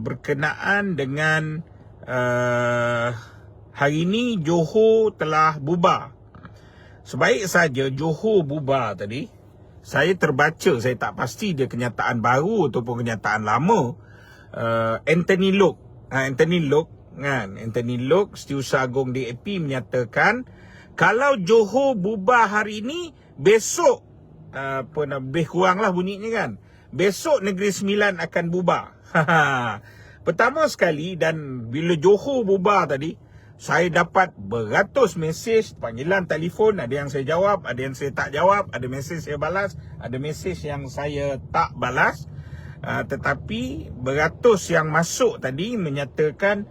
berkenaan dengan hari ini Johor telah bubar. Sebaik saja Johor bubar tadi, saya terbaca, saya tak pasti dia kenyataan baru ataupun kenyataan lama. Anthony Loke Setiausaha Agong DAP menyatakan kalau Johor bubar hari ini, besok lebih kuranglah bunyinya kan, besok Negeri Sembilan akan bubar. Pertama sekali, dan bila Johor bubar tadi, saya dapat beratus mesej, panggilan telefon, ada yang saya jawab, ada yang saya tak jawab, ada mesej saya balas, ada mesej yang saya tak balas. Tetapi beratus yang masuk tadi menyatakan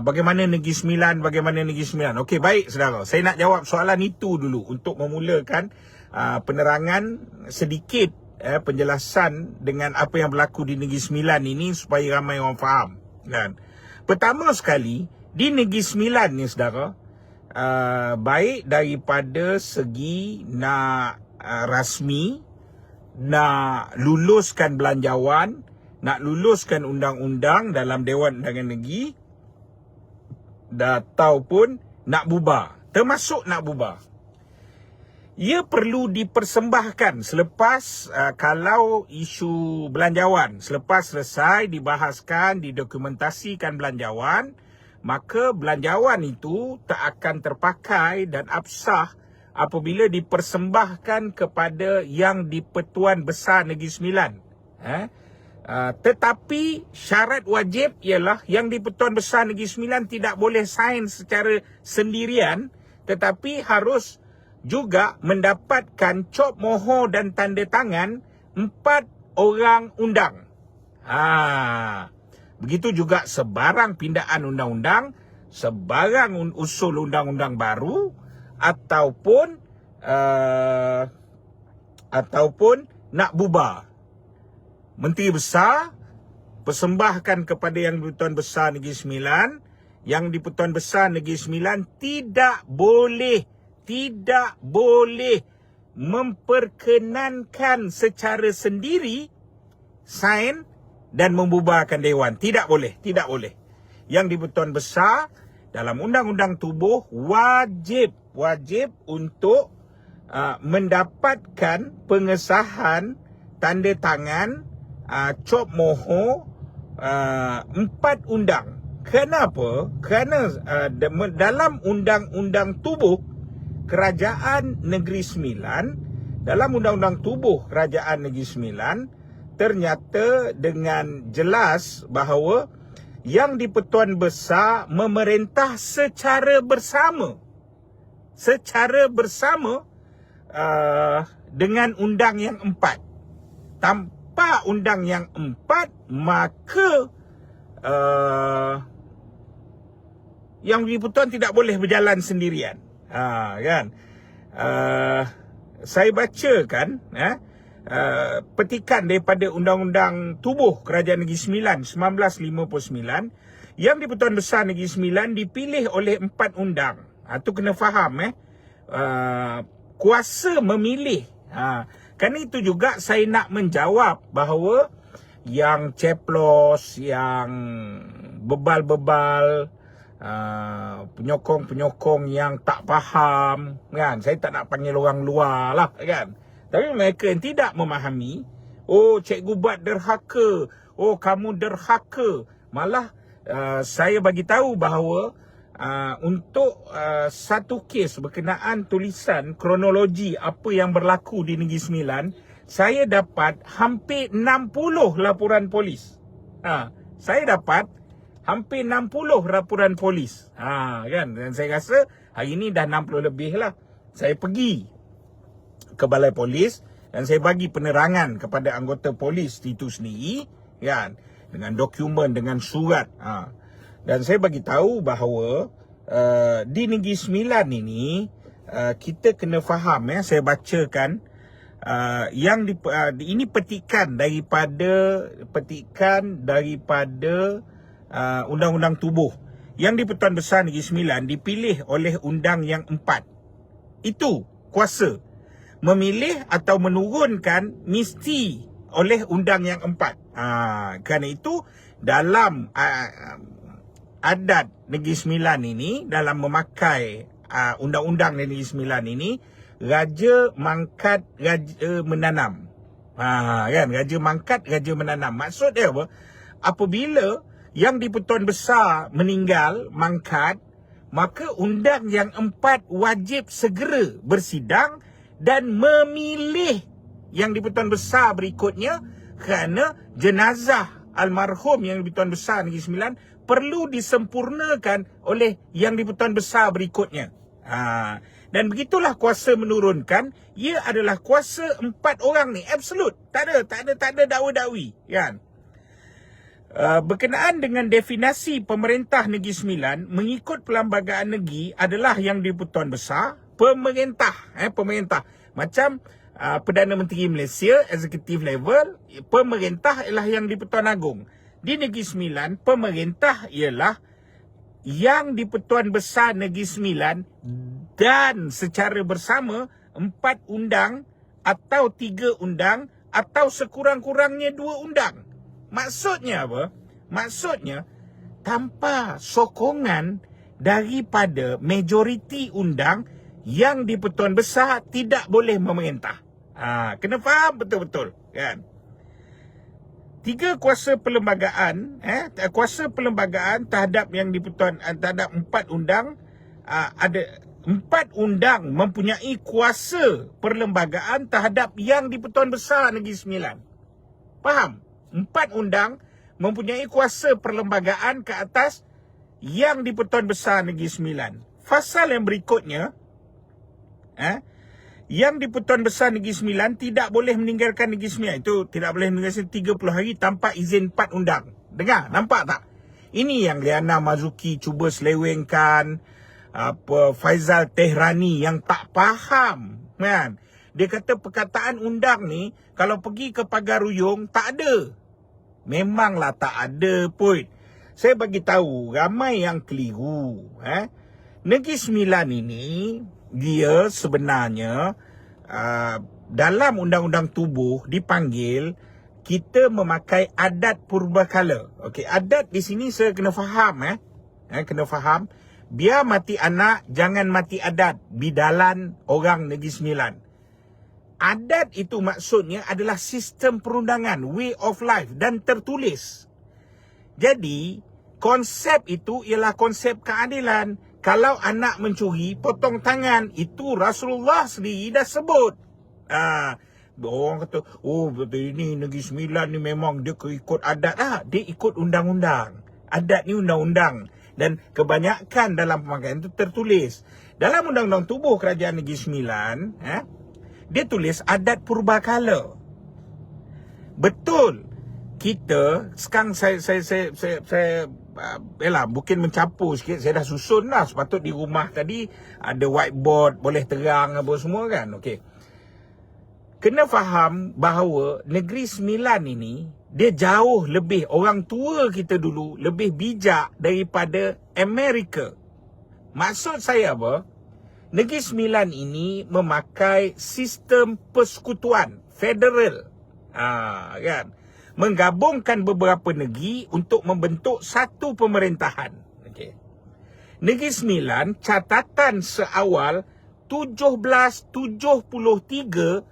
bagaimana Negeri Sembilan. Okey, baik saudara, saya nak jawab soalan itu dulu untuk memulakan penerangan sedikit, penjelasan dengan apa yang berlaku di Negeri Sembilan ini supaya ramai orang faham kan. Pertama sekali, di Negeri Sembilan ni saudara, baik daripada segi nak rasmi, nak luluskan belanjawan, nak luluskan undang-undang dalam Dewan Undangan Negeri, ataupun nak bubar, termasuk nak bubar, ia perlu dipersembahkan selepas kalau isu belanjawan selepas selesai dibahaskan, didokumentasikan belanjawan, maka belanjawan itu tak akan terpakai dan absah apabila dipersembahkan kepada Yang di-Pertuan Besar Negeri Sembilan. Tetapi syarat wajib ialah Yang di-Pertuan Besar Negeri Sembilan tidak boleh sign secara sendirian, tetapi harus juga mendapatkan cop mohon dan tanda tangan 4 orang undang. Begitu juga sebarang pindaan undang-undang, sebarang usul undang-undang baru, ataupun nak bubar. Menteri Besar persembahkan kepada Yang di-Pertuan Besar Negeri Sembilan. Yang di-Pertuan Besar Negeri Sembilan tidak boleh memperkenankan secara sendiri sign dan membubarkan Dewan. Tidak boleh. Yang di-Pertuan Besar dalam Undang-Undang Tubuh wajib untuk mendapatkan pengesahan, tanda tangan, cop moho 4 undang. Kenapa? Kerana dalam Undang-Undang Tubuh Kerajaan Negeri Sembilan, dalam Undang-Undang Tubuh Kerajaan Negeri Sembilan, ternyata dengan jelas bahawa Yang di-Pertuan Besar memerintah secara bersama dengan Undang yang 4. Tanpa Undang yang 4, maka Yang di-Pertuan tidak boleh berjalan sendirian. Kan? Saya bacakan petikan daripada Undang-Undang Tubuh Kerajaan Negeri Sembilan 1959. Yang di-Pertuan Besar Negeri Sembilan dipilih oleh 4 undang. Itu kena faham. Kuasa memilih. Kerana itu juga saya nak menjawab bahawa yang ceplos, yang bebal-bebal, penyokong-penyokong yang tak faham kan, saya tak nak panggil orang luar lah kan, tapi mereka yang tidak memahami, oh cikgu buat derhaka, oh kamu derhaka, malah saya bagi tahu bahawa untuk satu kes berkenaan tulisan kronologi apa yang berlaku di Negeri Sembilan, saya dapat hampir 60 laporan polis. Saya dapat hampir 60 laporan polis. Kan? Dan saya rasa hari ini dah 60 lebih lah. Saya pergi ke balai polis dan saya bagi penerangan kepada anggota polis itu sendiri, kan? Dengan dokumen, dengan surat. Dan saya bagi tahu bahawa di Negeri Sembilan ini kita kena faham, saya bacakan ini petikan daripada Undang-Undang Tubuh. Yang di-Pertuan Besar Negeri Sembilan dipilih oleh Undang yang 4. Itu kuasa memilih atau menurunkan mesti oleh Undang yang 4. Kerana itu dalam adat Negeri Sembilan ini, dalam memakai undang-undang Negeri Sembilan ini, raja mangkat, raja menanam. Kan, raja mangkat, raja menanam. Maksud dia apa? Apabila yang di-Pertuan Besar meninggal, mangkat, maka undang yang 4 wajib segera bersidang dan memilih yang di-Pertuan Besar berikutnya, kerana jenazah almarhum yang di-Pertuan Besar Negeri Sembilan perlu disempurnakan oleh yang di-Pertuan Besar berikutnya. Dan begitulah kuasa menurunkan. Ia adalah kuasa 4 orang ni, absolut. Tak ada dakwa-dakwi, kan? Berkenaan dengan definisi pemerintah Negeri Sembilan, mengikut Perlembagaan Negeri adalah yang di-Pertuan Besar, pemerintah. Macam Perdana Menteri Malaysia, executive level, pemerintah ialah yang di-Pertuan Agong. Di Negeri Sembilan, pemerintah ialah yang di-Pertuan Besar Negeri Sembilan dan secara bersama 4 undang atau 3 undang atau sekurang-kurangnya 2 undang. Maksudnya apa? Maksudnya tanpa sokongan daripada majoriti undang, yang di-Pertuan Besar tidak boleh memerintah. Kena faham betul-betul, kan? 3 kuasa perlembagaan, kuasa perlembagaan terhadap yang di-Pertuan, terhadap 4 undang, ada 4 undang mempunyai kuasa perlembagaan terhadap yang di-Pertuan Besar Negeri Sembilan. Faham? 4 undang mempunyai kuasa perlembagaan ke atas yang di-Pertuan Besar Negeri Sembilan. Fasal yang berikutnya, yang di-Pertuan Besar Negeri Sembilan tidak boleh meninggalkan Negeri Sembilan. Itu tidak boleh meninggalkan 30 hari tanpa izin 4 undang. Dengar, nampak tak? Ini yang Liana Mazuki cuba selewengkan, Faizal Tehrani yang tak faham, kan? Dia kata perkataan undang ni kalau pergi ke Pagar Ruyung tak ada. Memanglah tak ada pun. Saya bagi tahu ramai yang keliru, Negeri Sembilan ini dia sebenarnya dalam undang-undang tubuh dipanggil kita memakai adat purbakala. Okey, adat di sini saya kena faham, kena faham. Biar mati anak, jangan mati adat. Bidalan orang Negeri Sembilan. Adat itu maksudnya adalah sistem perundangan, way of life, dan tertulis. Jadi konsep itu ialah konsep keadilan. Kalau anak mencuri, potong tangan. Itu Rasulullah sendiri dah sebut. Orang kata, oh betul, ini Negeri Sembilan ni memang dia ikut adat. Dia ikut undang-undang. Adat ni undang-undang. Dan kebanyakan dalam pemakaian itu tertulis. Dalam Undang-Undang Tubuh Kerajaan Negeri Sembilan, dia tulis adat purbakala. Betul. Kita sekarang saya mungkin mencampur sikit. Saya dah susun lah. Sepatut di rumah tadi ada whiteboard, boleh terang apa semua, kan. Okey. Kena faham bahawa Negeri Sembilan ini dia jauh lebih, orang tua kita dulu lebih bijak daripada Amerika. Maksud saya apa? Negeri Sembilan ini memakai sistem persekutuan federal, kan? Menggabungkan beberapa negeri untuk membentuk satu pemerintahan. Okay. Negeri Sembilan, catatan seawal 1773,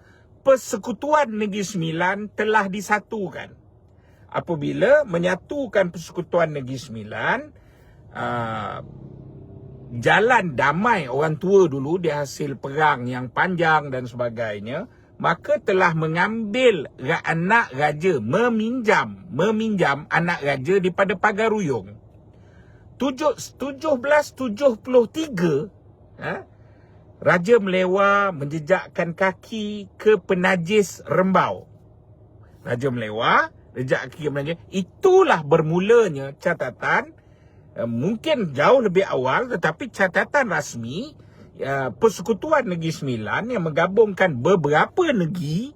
Persekutuan Negeri Sembilan telah disatukan. Apabila menyatukan Persekutuan Negeri Sembilan, jalan damai orang tua dulu di hasil perang yang panjang dan sebagainya, maka telah mengambil anak raja, meminjam anak raja daripada Pagar Ruyung. 1773, Raja Melewa menjejakkan kaki ke Penajis Rembau. Raja Melewa jejak kaki ke Penajis. Itulah bermulanya catatan, mungkin jauh lebih awal, tetapi catatan rasmi Persekutuan Negeri Sembilan yang menggabungkan beberapa negeri.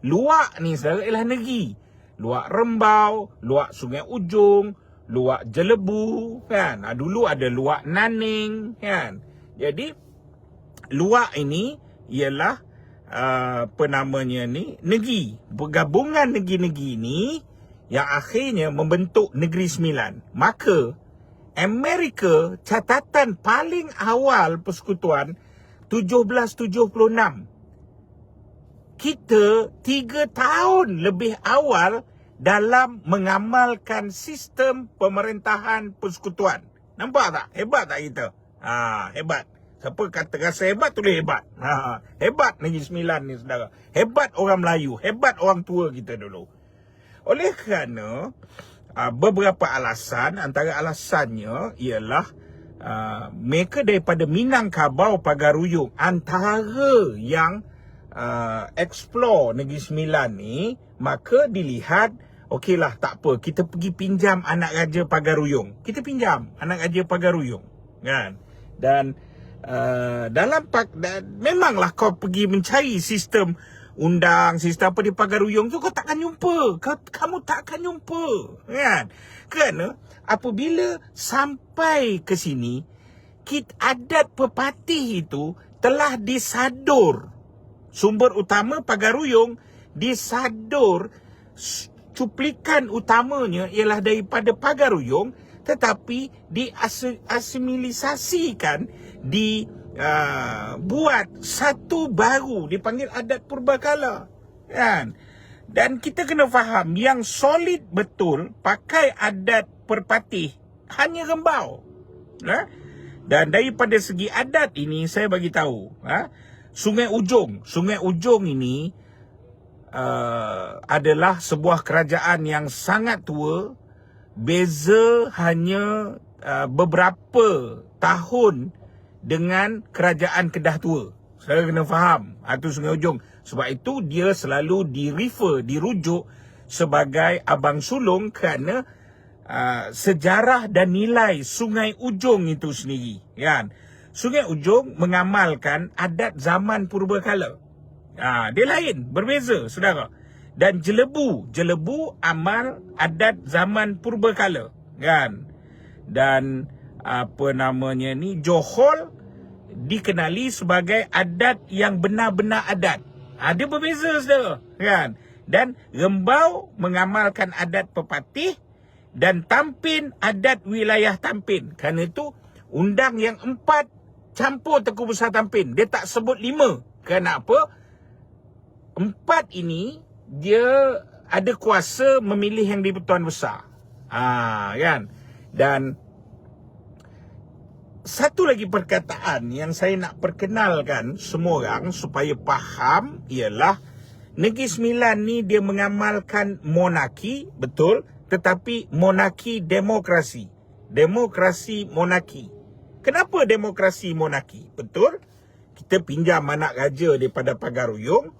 Luak ni saudara ialah negeri. Luak Rembau, Luak Sungai Ujung, Luak Jelebu, kan. Dulu ada Luak Naning, kan. Jadi luak ini ialah negeri. Pergabungan negeri-negeri ini yang akhirnya membentuk Negeri Sembilan. Maka Amerika, catatan paling awal persekutuan 1776. Kita 3 tahun lebih awal dalam mengamalkan sistem pemerintahan persekutuan. Nampak tak? Hebat tak kita? Hebat. Siapa kata rasa hebat, tulis hebat. Hebat Negeri Sembilan ni, saudara. Hebat orang Melayu. Hebat orang tua kita dulu. Oleh kerana beberapa alasan, antara alasannya ialah mereka daripada Minangkabau Pagaruyung, antara yang explore Negeri Sembilan ni, maka dilihat, okeylah tak apa, kita pergi pinjam anak raja Pagaruyung. Kita pinjam anak raja Pagaruyung, kan? Dan memanglah kau pergi mencari sistem undang, sistem apa di Pagaruyung tu, kau takkan jumpa. Kamu takkan jumpa, kan? Kerana apabila sampai ke sini, adat pepatih itu telah disadur. Sumber utama Pagaruyung disadur, cuplikan utamanya ialah daripada Pagaruyung, tetapi diasimilisasikan, buat satu baru, dipanggil adat purbakala, kan? Dan kita kena faham yang solid betul pakai adat perpatih hanya Rembau. Dan daripada segi adat ini, saya bagi tahu, Sungai Ujong ini adalah sebuah kerajaan yang sangat tua. Beza hanya beberapa tahun dengan kerajaan Kedah Tua. Saya kena faham itu Sungai Ujong. Sebab itu dia selalu dirujuk sebagai Abang Sulong, kerana sejarah dan nilai Sungai Ujong itu sendiri, kan? Sungai Ujong mengamalkan adat zaman purbakala. Dia lain, berbeza, saudara. Dan Jelebu amal adat zaman purbakala, kan? Dan Johor dikenali sebagai adat yang benar-benar adat. Dia berbeza, saudara, kan? Dan Rembau mengamalkan adat pepatih, dan Tampin adat wilayah Tampin. Kerana itu undang yang 4 campur Tengku Besar Tampin. Dia tak sebut 5. Kerana apa? 4 ini dia ada kuasa memilih yang di-Pertuan Besar. Kan? Dan satu lagi perkataan yang saya nak perkenalkan semua orang supaya faham ialah Negeri Sembilan ni dia mengamalkan monarki, betul, tetapi monarki demokrasi. Demokrasi monarki. Kenapa demokrasi monarki? Betul, kita pinjam anak raja daripada Pagaruyung,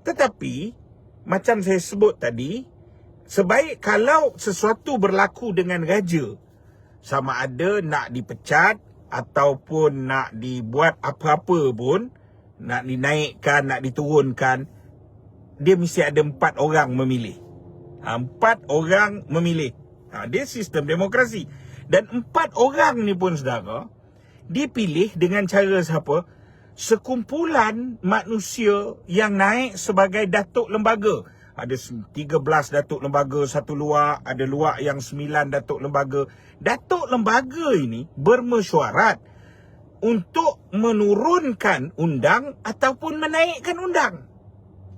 tetapi macam saya sebut tadi, sebaik kalau sesuatu berlaku dengan raja, sama ada nak dipecat ataupun nak dibuat apa-apa pun, nak dinaikkan, nak diturunkan, dia mesti ada 4 orang memilih. 4 orang memilih. Dia sistem demokrasi. Dan 4 orang ni pun, saudara, dipilih dengan cara siapa? Sekumpulan manusia yang naik sebagai datuk lembaga. Ada 13 datuk lembaga, satu luak, ada luak yang 9 datuk lembaga. Datuk lembaga ini bermesyuarat untuk menurunkan undang ataupun menaikkan undang.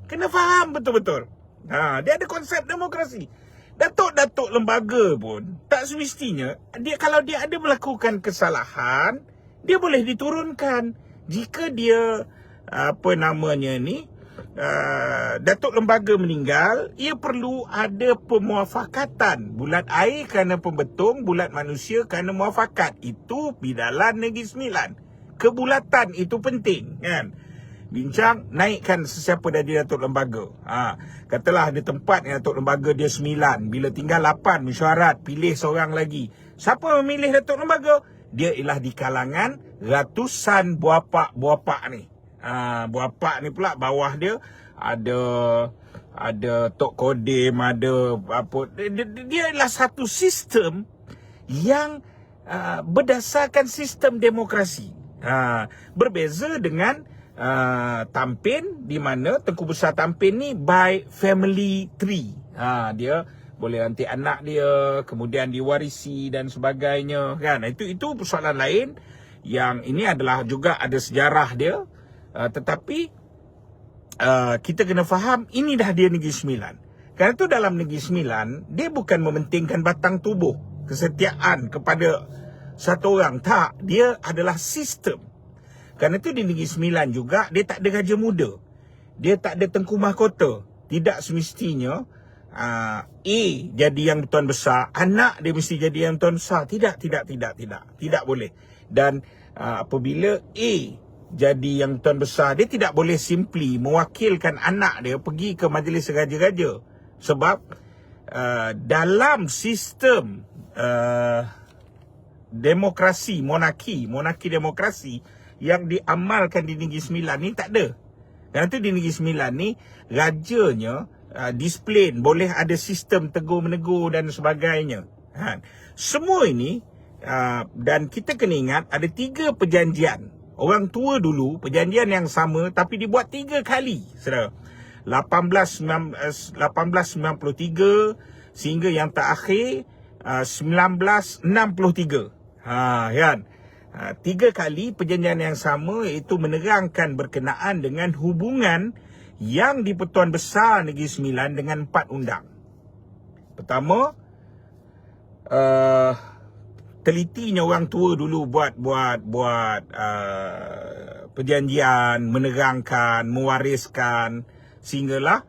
Kena faham betul-betul. Dia ada konsep demokrasi. Datuk-datuk lembaga pun tak semestinya, kalau dia ada melakukan kesalahan, dia boleh diturunkan. Jika dia datuk lembaga meninggal, ia perlu ada pemuafakatan. Bulat air kerana pembetung, bulat manusia kerana muafakat. Itu bidalan Negeri Sembilan. Kebulatan itu penting, kan? Bincang naikkan sesiapa dah jadi datuk lembaga. Katalah ada tempat yang datuk lembaga dia 9, bila tinggal 8 mesyuarat, pilih seorang lagi. Siapa memilih datuk lembaga? Dia ialah di kalangan ratusan buapak ni. Buapak ni pula bawah dia ada Tok Kodim, ada apa. Dia ialah satu sistem yang berdasarkan sistem demokrasi. Berbeza dengan Tampin, di mana Tengku Besar Tampin ni by family tree. Dia boleh nanti anak dia, kemudian diwarisi dan sebagainya kan. Itu persoalan lain yang ini adalah juga ada sejarah dia. Tetapi kita kena faham ini dah dia Negeri Sembilan. Kerana itu dalam Negeri Sembilan dia bukan mementingkan batang tubuh, kesetiaan kepada satu orang. Tak, dia adalah sistem. Kerana itu di Negeri Sembilan juga dia tak ada raja muda. Dia tak ada tengku mahkota. Tidak semestinya A jadi yang tuan besar, anak dia mesti jadi yang tuan besar. Tidak boleh. Dan apabila A jadi yang tuan besar, dia tidak boleh simply mewakilkan anak dia pergi ke majlis raja-raja. Sebab dalam sistem demokrasi, monarki demokrasi yang diamalkan di Negeri Sembilan ni tak ada. Kerana tu di Negeri Sembilan ni rajanya disiplin, boleh ada sistem tegur-menegur dan sebagainya. Semua ini dan kita kena ingat ada 3 perjanjian. Orang tua dulu perjanjian yang sama tapi dibuat 3 kali. Saudara. 1893 sehingga yang terakhir 1963. Kan? 3 kali perjanjian yang sama, iaitu menerangkan berkenaan dengan hubungan yang di-Pertuan Besar Negeri Sembilan dengan 4 undang. Pertama, telitinya orang tua dulu buat perjanjian, menerangkan, mewariskan, sehinggalah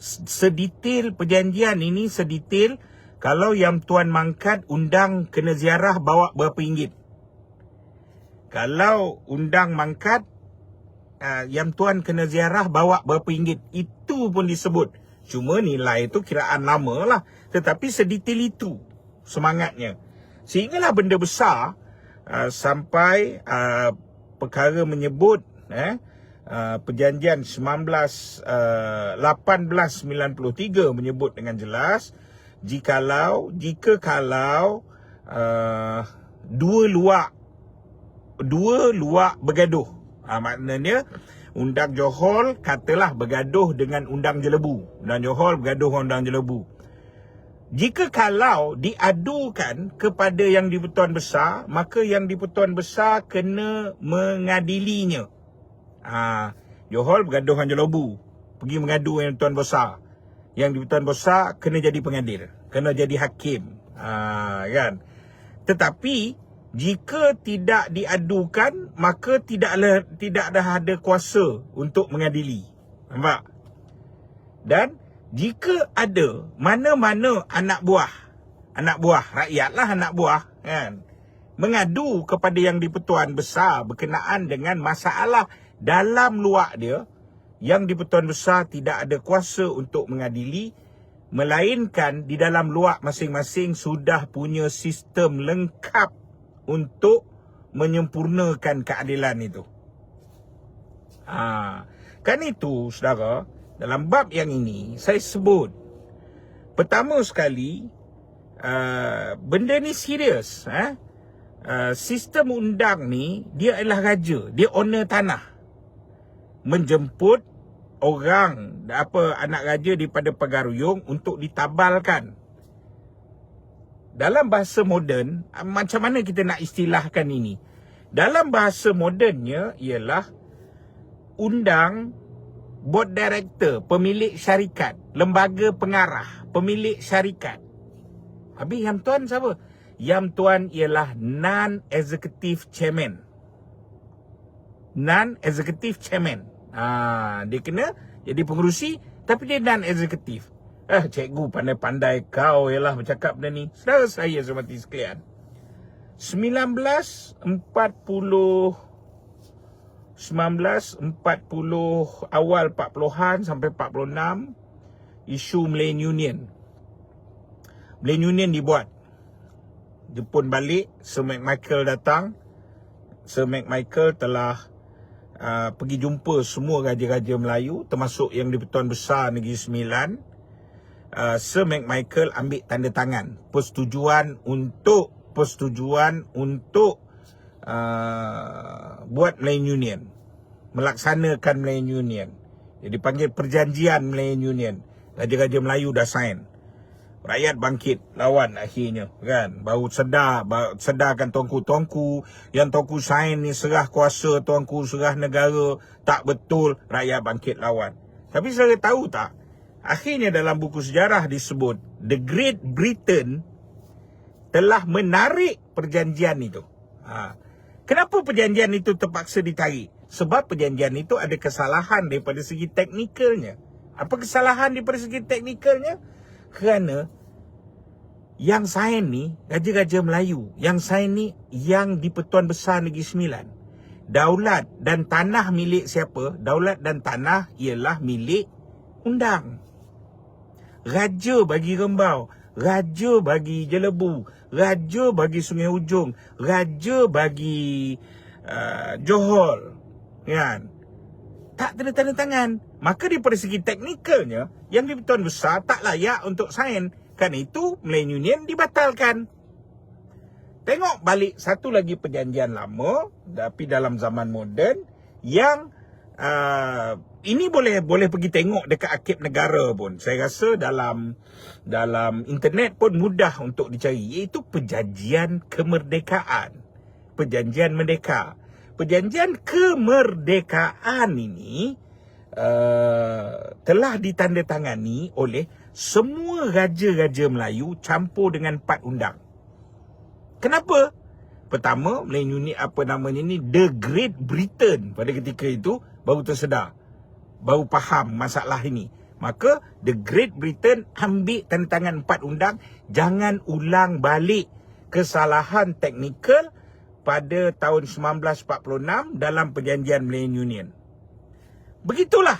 sedetail perjanjian ini, sedetail kalau yang tuan mangkat undang kena ziarah bawa berapa ringgit. Kalau undang mangkat yang tuan kena ziarah bawa berapa ringgit. Itu pun disebut. Cuma nilai itu kiraan lama lah. Tetapi sedetail itu semangatnya. Sehinggalah benda besar sampai perkara menyebut perjanjian 1893 menyebut dengan jelas jika dua luak bergaduh. Maknanya undang Johor katalah bergaduh dengan undang Jelebu. Undang Johor bergaduh dengan undang Jelebu. Jika kalau diadukan kepada yang di-Pertuan Besar, maka yang di-Pertuan Besar kena mengadilinya. Johor bergaduh dengan Jelebu, pergi mengadu dengan Tuan Besar. Yang di-Pertuan Besar kena jadi pengadil, kena jadi hakim. Kan? Tetapi jika tidak diadukan, maka tidak ada kuasa untuk mengadili. Nampak? Dan jika ada mana-mana anak buah rakyatlah, anak buah kan, mengadu kepada yang di-Pertuan Besar berkenaan dengan masalah dalam luak dia, yang di-Pertuan Besar tidak ada kuasa untuk mengadili, melainkan di dalam luak masing-masing sudah punya sistem lengkap untuk menyempurnakan keadilan itu. Kan itu, saudara, dalam bab yang ini saya sebut pertama sekali benda ni serius. Sistem undang ni dia adalah raja, dia owner tanah, menjemput orang anak raja daripada Pagaruyung untuk ditabalkan. Dalam bahasa moden, macam mana kita nak istilahkan ini? Dalam bahasa modennya ialah undang board director, pemilik syarikat, lembaga pengarah, pemilik syarikat. Habis yang tuan siapa? Yang tuan ialah non-executive chairman. Non-executive chairman. Dia kena jadi pengerusi tapi dia non-executive. Cikgu pandai-pandai kau ialah bercakap benda ni. Saudara saya semati sekalian, 1940 awal 40-an sampai 46, isu Malayan Union. Malayan Union dibuat. Jepun balik, Sir McMichael datang. Sir McMichael telah pergi jumpa semua raja-raja Melayu, termasuk yang di-Pertuan Besar Negeri Sembilan. Sir McMichael ambil tanda tangan persetujuan untuk buat Malayan Union, melaksanakan Malayan Union. Jadi panggil perjanjian Melayan Union. Raja-raja Melayu dah sign. Rakyat bangkit lawan akhirnya kan. Baru sedarkan tuanku-tuanku. Yang tuanku sign ni serah kuasa, tuanku serah negara. Tak betul, rakyat bangkit lawan. Tapi saya tahu tak, akhirnya dalam buku sejarah disebut The Great Britain telah menarik perjanjian itu. Kenapa perjanjian itu terpaksa ditarik? Sebab perjanjian itu ada kesalahan daripada segi teknikalnya. Apa kesalahan daripada segi teknikalnya? Kerana yang sign ni raja-raja Melayu. Yang sign ni yang di-Pertuan Besar Negeri Sembilan. Daulat dan tanah milik siapa? Daulat dan tanah ialah milik undang. Raja bagi Rembau, raja bagi Jelebu, raja bagi Sungai Hujung, raja bagi Johor, kan? Tak tanda tangan. Maka daripada segi teknikalnya, yang di-Pertuan Besar tak layak untuk sign. Kerana itu Melayan Union dibatalkan. Tengok balik satu lagi perjanjian lama, tapi dalam zaman moden, yang ini boleh pergi tengok dekat Arkib Negara pun. Saya rasa dalam internet pun mudah untuk dicari, iaitu Perjanjian Kemerdekaan. Perjanjian Merdeka. Perjanjian kemerdekaan ini telah ditandatangani oleh semua raja-raja Melayu campur dengan 4 undang. Kenapa? Pertama, Melayu ni The Great Britain pada ketika itu baru tersedar, baru faham masalah ini. Maka The Great Britain ambil tanda tangan 4 undang. Jangan ulang balik kesalahan teknikal pada tahun 1946 dalam perjanjian Melayan Union. Begitulah.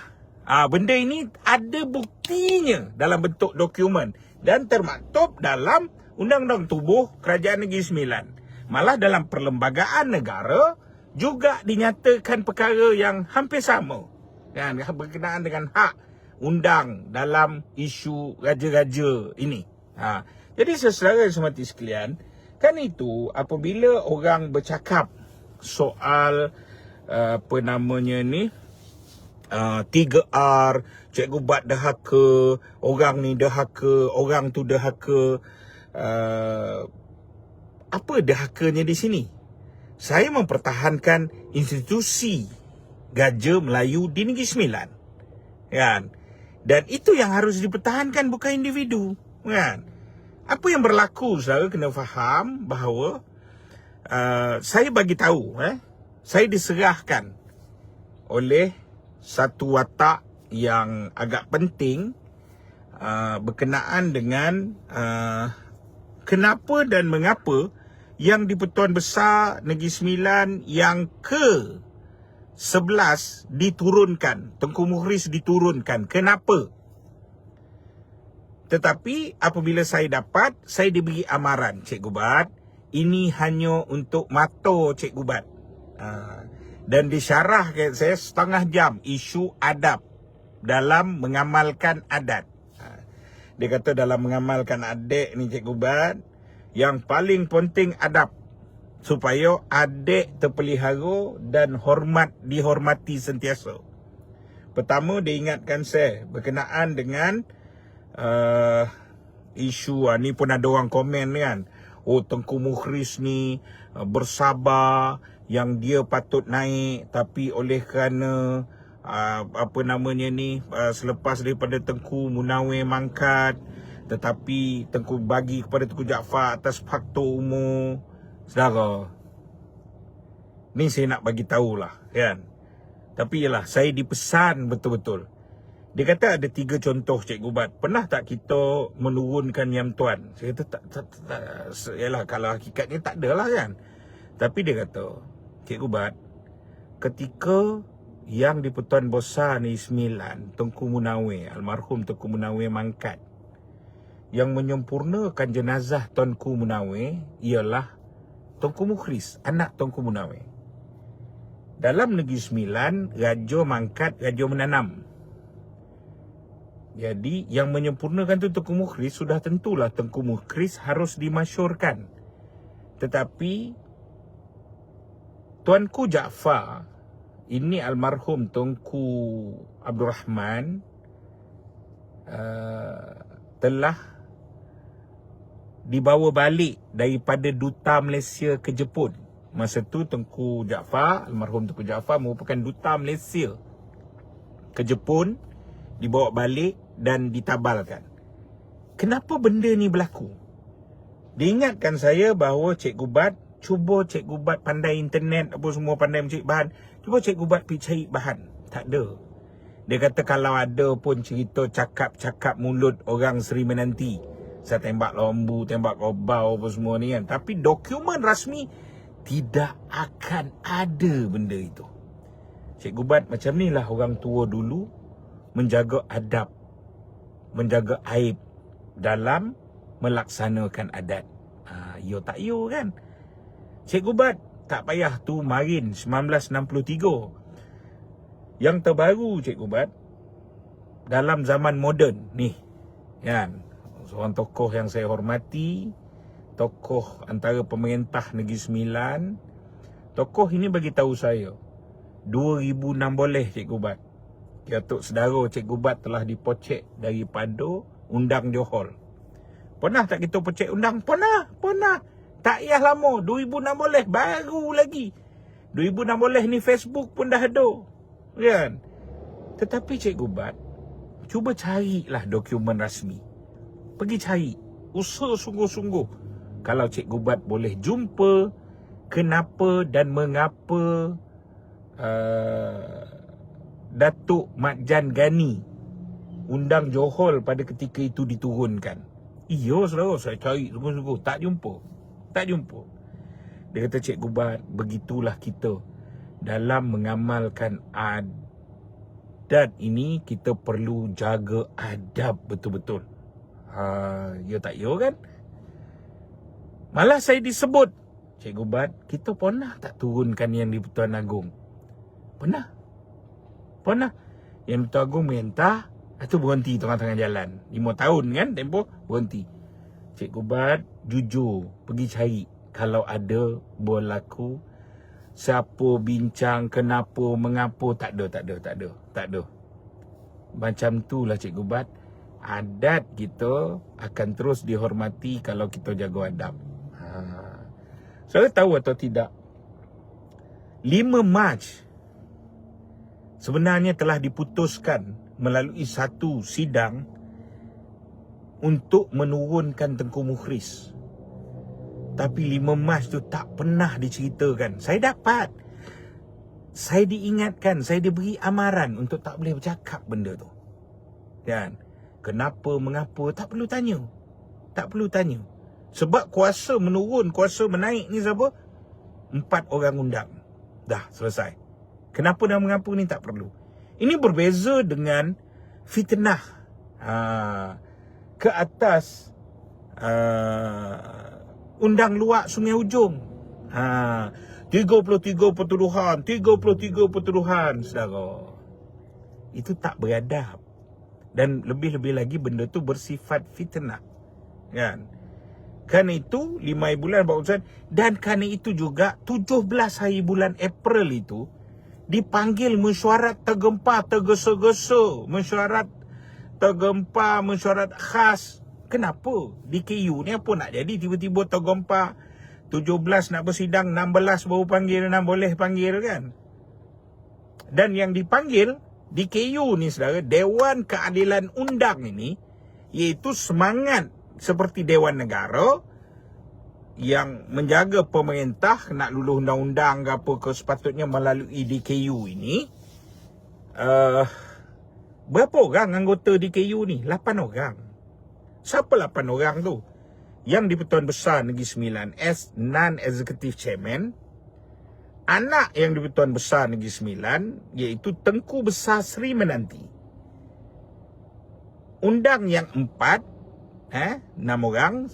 Benda ini ada buktinya dalam bentuk dokumen dan termaktub dalam Undang-Undang Tubuh Kerajaan Negeri Sembilan. Malah dalam perlembagaan negara juga dinyatakan perkara yang hampir sama, kan, berkenaan dengan hak undang dalam isu raja-raja ini. Jadi saudara semati sekalian, kan itu apabila orang bercakap soal 3R, Cikgu Bat dahaka, orang ni dahaka, orang tu dahaka. Apa dahakanya di sini? Saya mempertahankan institusi Gajah Melayu di Negeri Sembilan, kan? Dan itu yang harus dipertahankan, bukan individu, kan? Apa yang berlaku, saudara kena faham bahawa saya bagi tahu, saya diserahkan oleh satu watak yang agak penting berkenaan dengan kenapa dan mengapa yang di-Pertuan Besar Negeri Sembilan yang ke-11 diturunkan, Tengku Mukhriz diturunkan. Kenapa? Tetapi apabila saya diberi amaran, Cikgu Bat, ini hanya untuk mata Cikgu Bat. Dan disyarah kat saya setengah jam isu adab dalam mengamalkan adat. Dia kata dalam mengamalkan adat ni, Cikgu Bat, yang paling penting adab, supaya adat terpelihara dan dihormati sentiasa. Pertama, dia ingatkan saya berkenaan dengan isu ni pun ada orang komen kan, Tengku Mukhriz ni bersabar, yang dia patut naik, tapi oleh kerana selepas daripada Tengku Munawir mangkat, tetapi Tengku bagi kepada Tengku Jaafar atas faktor umur. Saudara, ni saya nak bagi tahulah, kan. Tapi yalah, saya dipesan betul-betul. Dia kata ada 3 contoh, Cikgu Bat. Pernah tak kita menurunkan Yam Tuan? Saya kata tak. Yalah, kalau hakikatnya tak adalah, kan. Tapi dia kata, Cikgu Bat, ketika yang di-Pertuan Besar Negeri Sembilan, Tengku Munawir, almarhum Tengku Munawir mangkat, yang menyempurnakan jenazah Tengku Munawir ialah Tengku Mukhriz, anak Tengku Munawir. Dalam Negeri Sembilan, raja mangkat, raja menanam. Jadi yang menyempurnakan tu Tengku Mukhriz, sudah tentulah Tengku Mukhriz harus dimasyurkan. Tetapi Tuanku Jaafar ini almarhum Tunku Abdul Rahman telah dibawa balik daripada duta Malaysia ke Jepun. Masa tu Tunku Jaafar, almarhum Tunku Jaafar merupakan duta Malaysia ke Jepun, dibawa balik dan ditabalkan. Kenapa benda ni berlaku? Diingatkan saya bahawa Cikgu Bat, cuba Cikgu Bat pandai internet, apa semua pandai mencari bahan. Cuba Cikgu Bat pergi cari bahan. Tak ada. Dia kata kalau ada pun cerita cakap-cakap mulut orang Seri Menanti. Saya tembak lembu, tembak kobau, apa semua ni kan. Tapi dokumen rasmi tidak akan ada benda itu. Cikgu Bat macam ni lah orang tua dulu menjaga adab, menjaga aib dalam melaksanakan adat. Yo tak yo kan. Cikgu Bat tak payah tu marin 1963. Yang terbaru Cikgu Bat dalam zaman moden ni kan, seorang tokoh yang saya hormati, tokoh antara pemerintah Negeri Sembilan. Tokoh ini bagi tahu saya 2016 Cikgu Bat, Datuk Saudara Cikgu Bat telah dipocek daripada undang Johor. Pernah tak kita pocek undang? Pernah. Tak payah lama, 2016 baru lagi. 2016 ni Facebook pun dah ada. Kan? Tetapi Cikgu Bat, cuba carilah dokumen rasmi. Pergi cari, usaha sungguh-sungguh. Kalau Cikgu Bat boleh jumpa kenapa dan mengapa Datuk Mat Jan Gani undang Johor pada ketika itu diturunkan. Iyo saudara, saya cari sungguh-sungguh, tak jumpa. Dia kata Cikgu Bat, begitulah kita dalam mengamalkan adat ini, kita perlu jaga adab betul-betul. Ya tak ya kan? Malah saya disebut, Cikgu Bat, kita pernah tak turunkan yang di Pertuan Agong? Pernah. Yang Pertuan Agong minta, itu berhenti tengah-tengah jalan. 5 tahun kan tempoh, berhenti. Cikgu Bat jujur pergi cari kalau ada berlaku, siapa bincang, kenapa, mengapa. Tak ada. Macam itulah Cikgu Bat, adat kita akan terus dihormati kalau kita jaga adab. Saya tahu atau tidak, 5 Mac sebenarnya telah diputuskan melalui satu sidang untuk menurunkan Tengku Mukhriz. Tapi 5 Mac tu tak pernah diceritakan. Saya dapat, saya diingatkan, saya diberi amaran untuk tak boleh bercakap benda tu. Kan? Kenapa, mengapa, tak perlu tanya. Sebab kuasa menurun, kuasa menaik ni siapa? 4 orang undang. Dah selesai. Kenapa dan mengapa ni tak perlu. Ini berbeza dengan fitnah ke atas undang luak Sungai Ujong. 33 pertuduhan, saudara. Itu tak beradab. Dan lebih-lebih lagi benda tu bersifat fitnah. Kan? Kerana itu 5 hari bulan barusan, dan kerana itu juga 17 hari bulan April itu dipanggil mesyuarat tergempar, tergesa-gesa, mesyuarat tergempar, mesyuarat khas. Kenapa? Di KU ni apa nak jadi tiba-tiba tergempar? 17 nak bersidang, 16 baru panggil, 6 boleh panggil kan? Dan yang dipanggil di KU ni saudara, Dewan Keadilan Undang ini, iaitu semangat seperti Dewan Negara yang menjaga pemerintah nak luluh undang-undang ke apa ke sepatutnya melalui DKU ini. Berapa orang anggota DKU ni? 8 orang. Siapa 8 orang tu? Yang di Pertuan Besar Negeri Sembilan as non-executive chairman. Anak yang di Pertuan Besar Negeri Sembilan iaitu Tengku Besar Seri Menanti. Undang yang 4, 6 orang,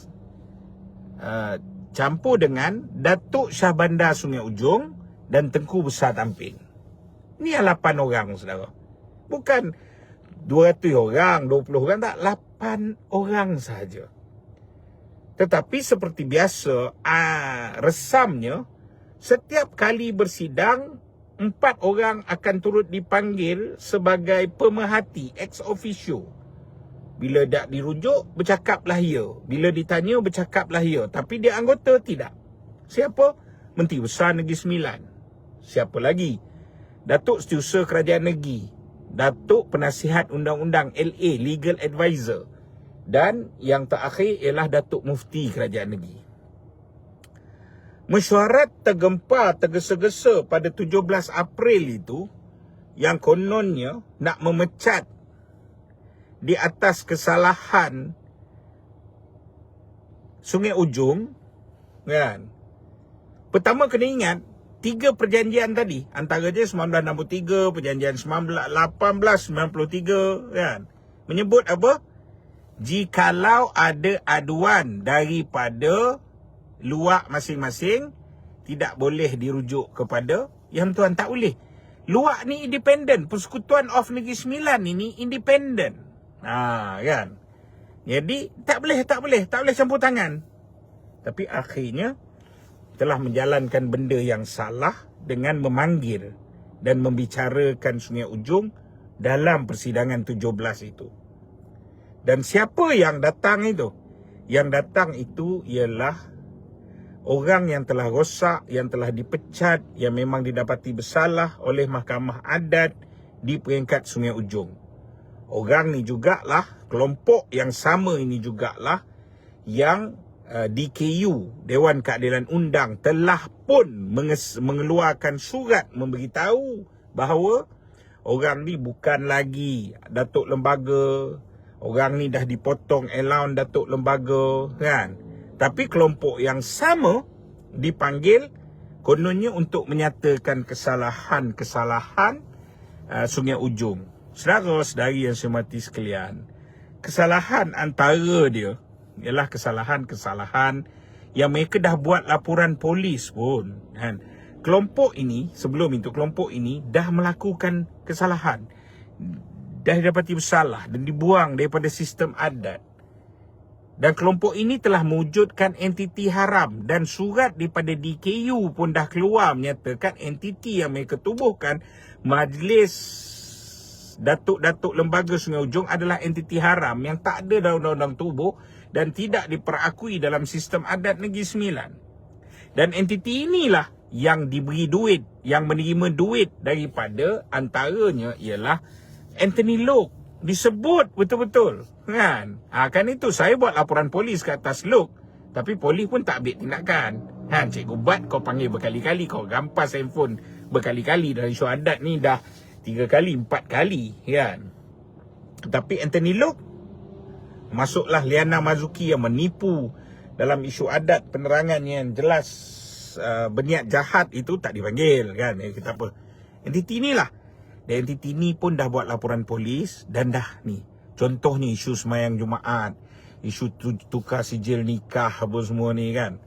campur dengan Datuk Shah Bandar Sungai Ujong dan Tengku Besar Tampin. Ni 8 orang saudara. Bukan 200 orang, 20 orang, tak, 8 orang sahaja. Tetapi seperti biasa, resamnya, setiap kali bersidang 4 orang akan turut dipanggil sebagai pemerhati ex officio. Bila tak dirujuk, bercakaplah ya. Bila ditanya, bercakaplah ya. Tapi dia anggota, tidak. Siapa? Menteri Besar Negeri Sembilan. Siapa lagi? Datuk Setiausaha Kerajaan Negeri. Datuk Penasihat Undang-Undang LA, Legal Advisor. Dan yang terakhir ialah Datuk Mufti Kerajaan Negeri. Mesyuarat tergempar tergesa-gesa pada 17 April itu, yang kononnya nak memecat di atas kesalahan Sungai Ujung, kan? Pertama kena ingat 3 perjanjian tadi, antara je 1963, perjanjian 1893, kan? Menyebut apa? Jikalau ada aduan daripada luar masing-masing, tidak boleh dirujuk kepada Yang Tuan, tak boleh. Luar ni independen. Persekutuan of Negeri Sembilan ini independen. Kan? Jadi tak boleh campur tangan. Tapi akhirnya telah menjalankan benda yang salah dengan memanggil dan membicarakan Sungai Ujung dalam persidangan 17 itu. Dan siapa yang datang itu? Yang datang itu ialah orang yang telah rosak, yang telah dipecat, yang memang didapati bersalah oleh Mahkamah Adat di peringkat Sungai Ujung. Orang ni jugalah, kelompok yang sama ini jugalah yang DKU, Dewan Keadilan Undang, telah pun mengeluarkan surat memberitahu bahawa orang ni bukan lagi Datuk Lembaga, orang ni dah dipotong allowance Datuk Lembaga, kan? Tapi kelompok yang sama dipanggil kononnya untuk menyatakan kesalahan-kesalahan Sungai Ujung. Saudara-saudari yang saya hormati sekalian, kesalahan antara dia ialah kesalahan-kesalahan yang mereka dah buat laporan polis pun, kan? Kelompok ini, sebelum itu kelompok ini dah melakukan kesalahan, dah didapati bersalah dan dibuang daripada sistem adat. Dan kelompok ini telah mewujudkan entiti haram, dan surat daripada DKU pun dah keluar menyatakan entiti yang mereka tubuhkan, Majlis Datuk-Datuk Lembaga Sungai Ujung, adalah entiti haram yang tak ada dalam undang-undang tubuh dan tidak diperakui dalam sistem adat Negeri Sembilan. Dan entiti inilah yang diberi duit, yang menerima duit daripada antaranya ialah Anthony Loke. Disebut betul-betul, kan? Kan itu saya buat laporan polis ke atas Loke, tapi polis pun tak ambil tindakan. Cikgu Bat kau panggil berkali-kali, kau rampas handphone berkali-kali. Dari isu adat ni dah 3 kali, 4 kali, kan? Tapi Anthony Loke, masuklah Liana Mazuki yang menipu dalam isu adat, penerangan yang jelas berniat jahat, itu tak dipanggil, kan? Kita apa? Entiti inilah. Dan entiti ni pun dah buat laporan polis dan dah ni. Contohnya isu semayang Jumaat, isu tukar sijil nikah apa semua ni, kan.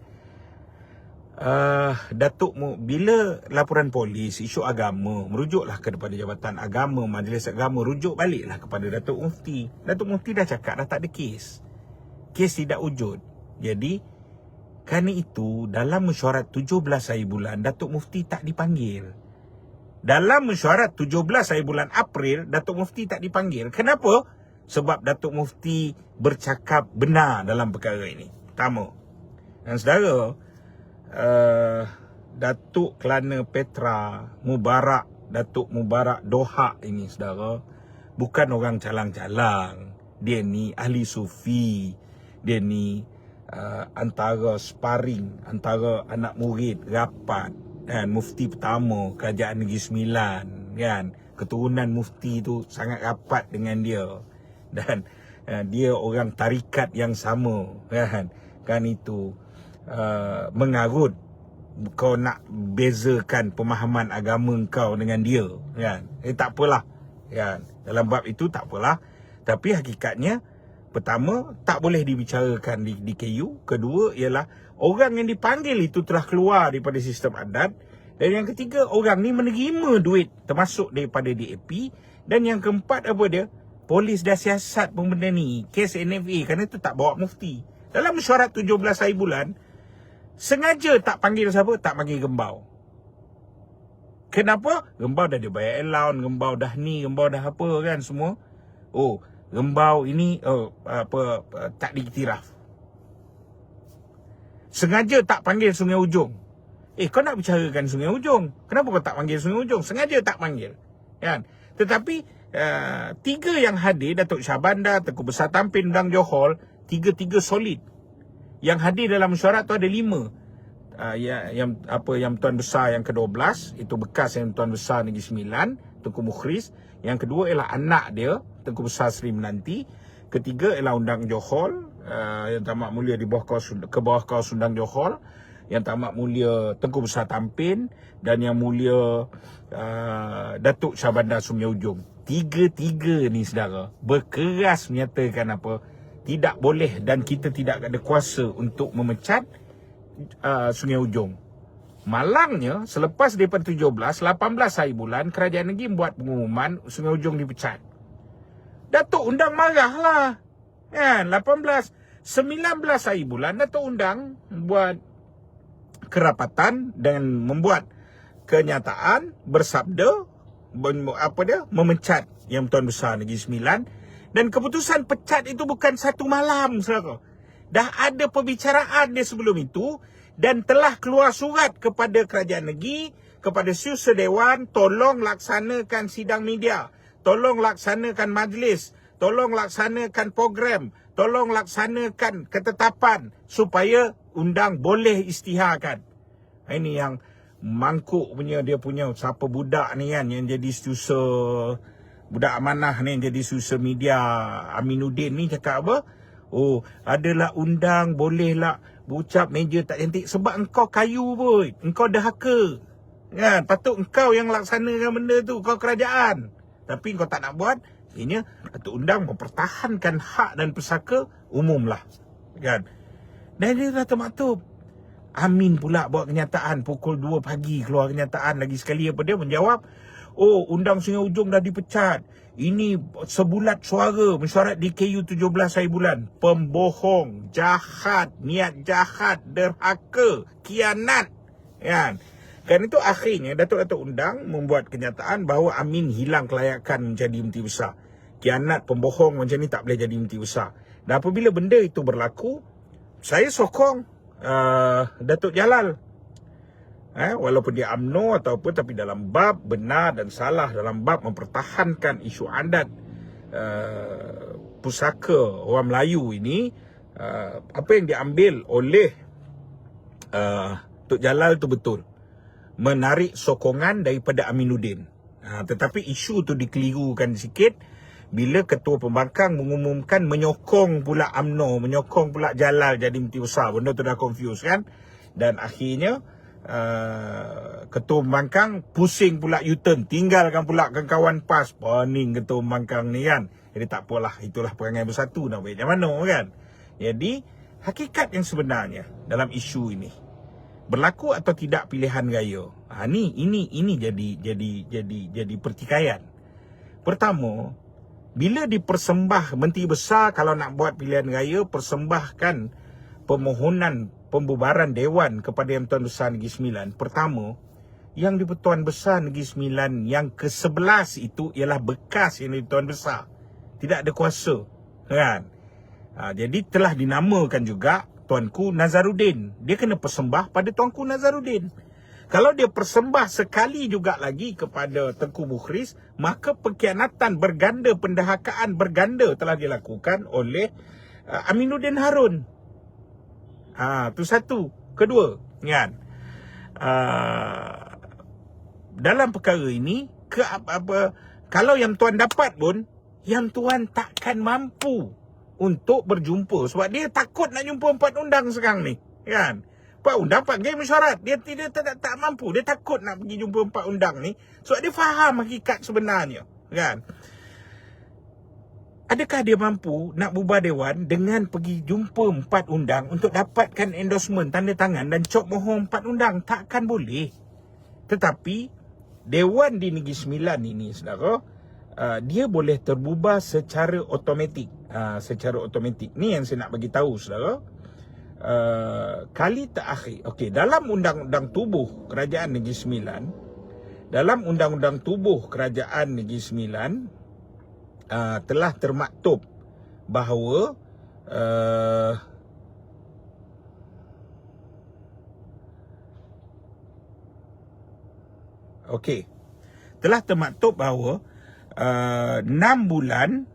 Datuk bila laporan polis isu agama, merujuklah kepada Jabatan Agama, Majlis Agama, rujuk baliklah kepada Datuk Mufti. Datuk Mufti dah cakap dah tak ada kes. Kes tidak wujud. Jadi kerana itu dalam mesyuarat 17 hari bulan Datuk Mufti tak dipanggil. Dalam mesyuarat 17 hari bulan April, Datuk Mufti tak dipanggil. Kenapa? Sebab Datuk Mufti bercakap benar dalam perkara ini. Pertama. Dan saudara, Datuk Kelana Petra Mubarak, Datuk Mubarak Dohak ini, saudara, bukan orang calang-calang. Dia ni ahli sufi. Dia ni antara sparring, antara anak murid rapat, dan mufti pertama Kerajaan Negeri Sembilan, kan? Keturunan mufti tu sangat rapat dengan dia, dan dia orang tarikat yang sama, kan? Kan itu mengarut kau nak bezakan pemahaman agama kau dengan dia, kan? Tak apalah, kan? Dalam bab itu tak apalah. Tapi hakikatnya, pertama, tak boleh dibicarakan di KU. Kedua ialah orang yang dipanggil itu telah keluar daripada sistem adat. Dan yang ketiga, orang ni menerima duit termasuk daripada DAP. Dan yang keempat apa dia? Polis dah siasat pun benda ni. Kes NFA, kerana itu tak bawa mufti. Dalam mesyuarat 17 hari bulan, sengaja tak panggil siapa? Tak panggil Gembau. Kenapa? Rembau dah dibayar allowance, rembau dah ni, rembau dah apa kan semua. Oh, rembau ini tak diiktiraf. Sengaja tak panggil Sungai Ujong. Kau nak bicarakan Sungai Ujong. Kenapa kau tak panggil Sungai Ujong? Sengaja tak panggil. Kan? Tetapi 3 yang hadir, Datuk Syahbandar, Tengku Besar Tampin, Undang Johor, 3 solid. Yang hadir dalam mesyuarat tu ada 5. Yang Tuan Besar yang ke-12, itu bekas yang Tuan Besar Negeri Sembilan, Tengku Mukhris. Yang kedua ialah anak dia, Tengku Besar Seri Menanti. Ketiga ialah Undang Johor, yang Tamak Mulia di bawah Kaus Undang Johor. Yang Tamak Mulia Tengku Besar Tampin, dan Yang Mulia Datuk Syahbandar Sungai Ujong. 3 ni saudara berkeras menyatakan apa, tidak boleh dan kita tidak ada kuasa untuk memecat Sungai Ujong. Malangnya selepas daripada 17, 18 hari bulan kerajaan negeri membuat pengumuman Sungai Ujong dipecat. Datuk Undang marahlah. Kan, 18, 19 hari bulan Datuk Undang buat kerapatan dan membuat kenyataan bersabda memecat Yang Tuan Besar Negeri Sembilan, dan keputusan pecat itu bukan satu malam, saudara. Dah ada perbicaraan dia sebelum itu, dan telah keluar surat kepada kerajaan negeri, kepada Setiausaha Dewan, tolong laksanakan sidang media, tolong laksanakan majlis, tolong laksanakan program, tolong laksanakan ketetapan supaya undang boleh isytiharkan. Ini yang mangkuk punya, dia punya siapa budak ni kan, yang jadi setiausaha budak amanah ni, yang jadi setiausaha media Aminuddin ni cakap apa? Oh, adalah undang bolehlah berucap meja tak cantik sebab engkau kayu pun, engkau dahaka. Kan, patut engkau yang laksanakan benda tu, kau kerajaan. Tapi engkau tak nak buat. Ini Datuk Undang mempertahankan hak dan pesaka umum lah. Kan? Dan dia dah termaktub. Amin pula buat kenyataan pukul 2 pagi, keluar kenyataan lagi sekali apa dia menjawab, oh, Undang Sungai Ujong dah dipecat. Ini sebulat suara mesyuarat di KU 17 hari bulan. Pembohong, jahat, niat jahat, derhaka, kianat. Kan? Kan itu akhirnya Datuk Undang membuat kenyataan bahawa Amin hilang kelayakan menjadi Menteri Besar. Kianat, pembohong macam ni tak boleh jadi Menteri Besar. Dan apabila benda itu berlaku, saya sokong Datuk Jalal. Walaupun dia UMNO ataupun, tapi dalam bab benar dan salah, dalam bab mempertahankan isu adat pusaka orang Melayu ini, apa yang diambil oleh Tok Jalal tu betul, menarik sokongan daripada Aminuddin. Tetapi isu tu dikelirukan sikit bila Ketua Pembangkang mengumumkan menyokong pula UMNO, menyokong pula Jalal jadi Menteri Besar. Benda tu dah confuse kan. Dan akhirnya Ketua Pembangkang pusing pula U-turn, tinggalkan pula kawan PAS. Pening Ketua Pembangkang ni kan. Jadi tak apalah, itulah perangai bersatu, nak baik macam mana kan. Jadi hakikat yang sebenarnya dalam isu ini, berlaku atau tidak pilihan raya, ini jadi pertikaian. Pertama, bila dipersembah Menteri Besar, kalau nak buat pilihan raya, persembahkan permohonan pembubaran Dewan kepada Yang Tuan Besar Negeri Sembilan. Pertama, Yang di-Tuan Besar Negeri Sembilan yang ke-11 itu ialah bekas Yang di-Tuan Besar, tidak ada kuasa kan. Jadi telah dinamakan juga Tuanku Nazarudin. Dia kena persembah pada Tuanku Nazarudin. Kalau dia persembah sekali juga lagi kepada Tengku Mukhris, maka pengkhianatan berganda, pendahakaan berganda telah dilakukan oleh Aminuddin Harun. Itu satu. Kedua, kan, dalam perkara ini, kalau Yang Tuan dapat pun, Yang Tuan takkan mampu untuk berjumpa. Sebab dia takut nak jumpa 4 undang sekarang ni. Kan? 4 undang panggil mesyuarat. Dia tak mampu. Dia takut nak pergi jumpa 4 undang ni. Sebab dia faham hakikat sebenarnya. Kan? Adakah dia mampu nak bubar Dewan dengan pergi jumpa 4 undang untuk dapatkan endorsement, tanda tangan dan cop mohon 4 undang? Takkan boleh. Tetapi Dewan di Negeri Sembilan ini, saudara, dia boleh terbubar secara automatik. Secara automatik. Ni yang saya nak bagi tahu, saudara. Kali terakhir, okey, dalam undang-undang tubuh Kerajaan Negeri Sembilan, Dalam Undang-Undang Tubuh Kerajaan Negeri Sembilan telah termaktub bahawa telah termaktub bahawa 6 bulan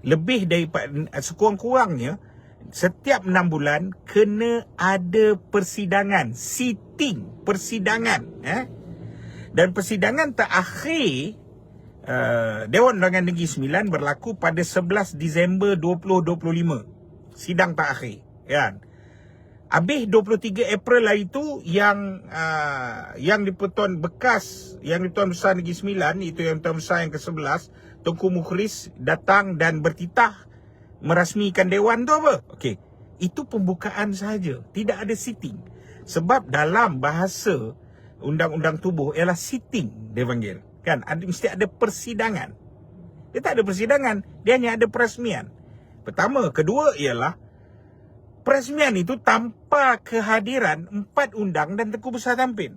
lebih daripada sekurang-kurangnya setiap 6 bulan kena ada persidangan, sitting, persidangan, dan persidangan terakhir Dewan Undangan Negeri Sembilan berlaku pada 11 Disember 2025. Sidang terakhir, kan. Habis 23 April lah itu yang di-Pertuan bekas, yang di-Pertuan Besar Negeri Sembilan, itu yang Pertuan Besar yang ke-11, Tunku Mukhlis datang dan bertitah merasmikan Dewan tu apa? Okey, itu pembukaan sahaja, tidak ada sitting. Sebab dalam bahasa Undang-Undang Tubuh ialah sitting dia panggil. Kan, mesti ada persidangan. Dia tak ada persidangan, dia hanya ada perasmian. Pertama, kedua ialah perasmian itu tanpa kehadiran 4 undang dan Tengku Besar Tampin.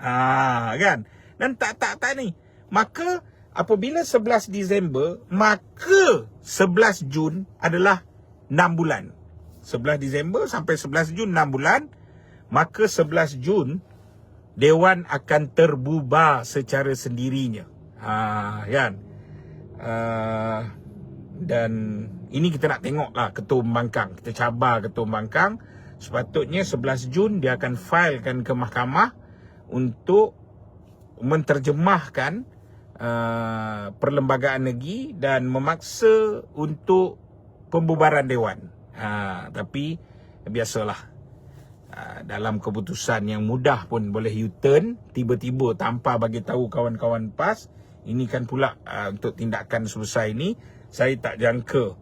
Kan? Dan tak ni. Maka apabila 11 Disember, maka 11 Jun adalah 6 bulan. 11 Disember sampai 11 Jun 6 bulan, maka 11 Jun Dewan akan terbubar secara sendirinya. Kan? Dan ini kita nak tengok lah Ketua Pembangkang. Kita cabar Ketua Pembangkang. Sepatutnya 11 Jun dia akan filekan ke mahkamah untuk menterjemahkan Perlembagaan Negeri dan memaksa untuk pembubaran Dewan. Tapi biasalah, dalam keputusan yang mudah pun boleh U-turn tiba-tiba tanpa bagi tahu kawan-kawan PAS. Ini kan pula untuk tindakan sebesar ini, saya tak jangka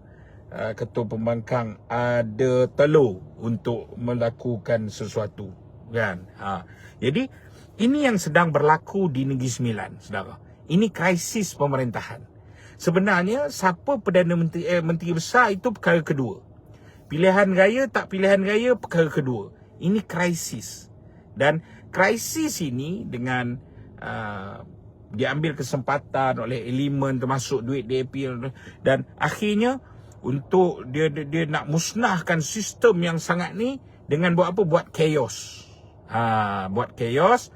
Ketua Pembangkang ada telur untuk melakukan sesuatu, kan. Jadi ini yang sedang berlaku di Negeri Sembilan, saudara. Ini krisis pemerintahan. Sebenarnya siapa Perdana Menteri Besar itu perkara kedua. Pilihan raya tak pilihan raya perkara kedua. Ini krisis. Dan krisis ini dengan diambil kesempatan oleh elemen termasuk duit DAP, dan akhirnya untuk dia nak musnahkan sistem yang sangat ni dengan buat apa? Buat chaos. Buat chaos,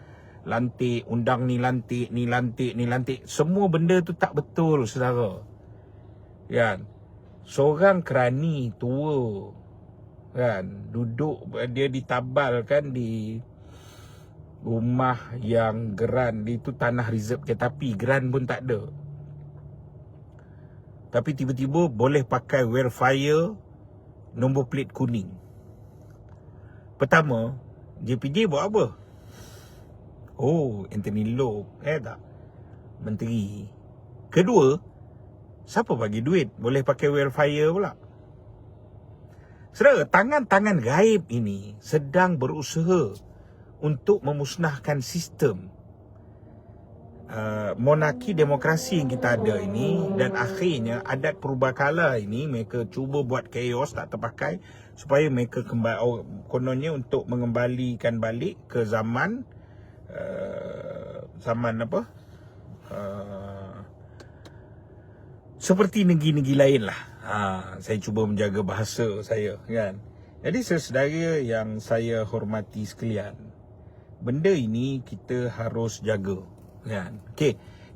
lantik undang ni lantik, ni lantik, ni lantik. Semua benda tu tak betul, saudara. Kan? Seorang kerani tua, kan, duduk, dia ditabalkan di rumah yang geran, itu tanah reserve kereta api, geran pun tak ada. Tapi tiba-tiba boleh pakai Wildfire nombor plate kuning. Pertama, JPJ buat apa? Oh, Anthony Loke, tak? Menteri. Kedua, siapa bagi duit boleh pakai Wildfire pula? Saudara, tangan-tangan gaib ini sedang berusaha untuk memusnahkan sistem monarki demokrasi yang kita ada ini. Dan akhirnya adat purbakala ini mereka cuba buat chaos tak terpakai supaya mereka kembali, kononnya untuk mengembalikan balik ke zaman seperti negeri-negeri lain lah. Saya cuba menjaga bahasa saya, kan. Jadi saudara yang saya hormati sekalian, benda ini kita harus jaga, kan. Okey.